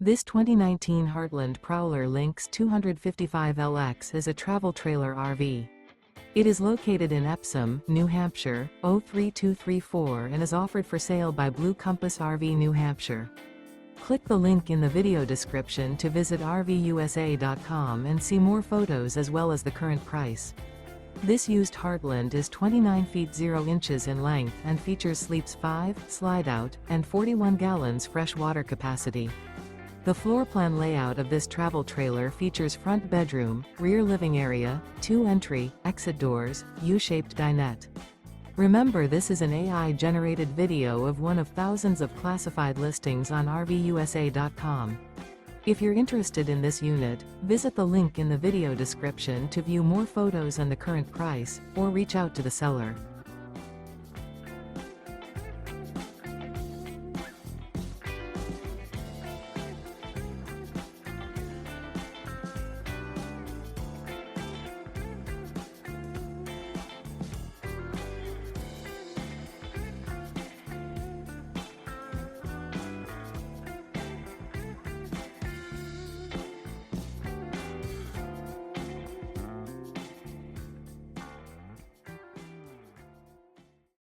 This 2019 Heartland Prowler Lynx 255LX is a travel trailer RV. It is located in Epsom, New Hampshire, 03234 and is offered for sale by Blue Compass RV New Hampshire. Click the link in the video description to visit RVUSA.com and see more photos as well as the current price. This used Heartland is 29 feet 0 inches in length and features sleeps 5, Slideout, and 41 gallons fresh water capacity. The floor plan layout of this travel trailer features front bedroom, rear living area, 2 entry, exit doors, U-shaped dinette. Remember, this is an AI-generated video of one of thousands of classified listings on RVUSA.com. If you're interested in this unit, visit the link in the video description to view more photos and the current price, or reach out to the seller.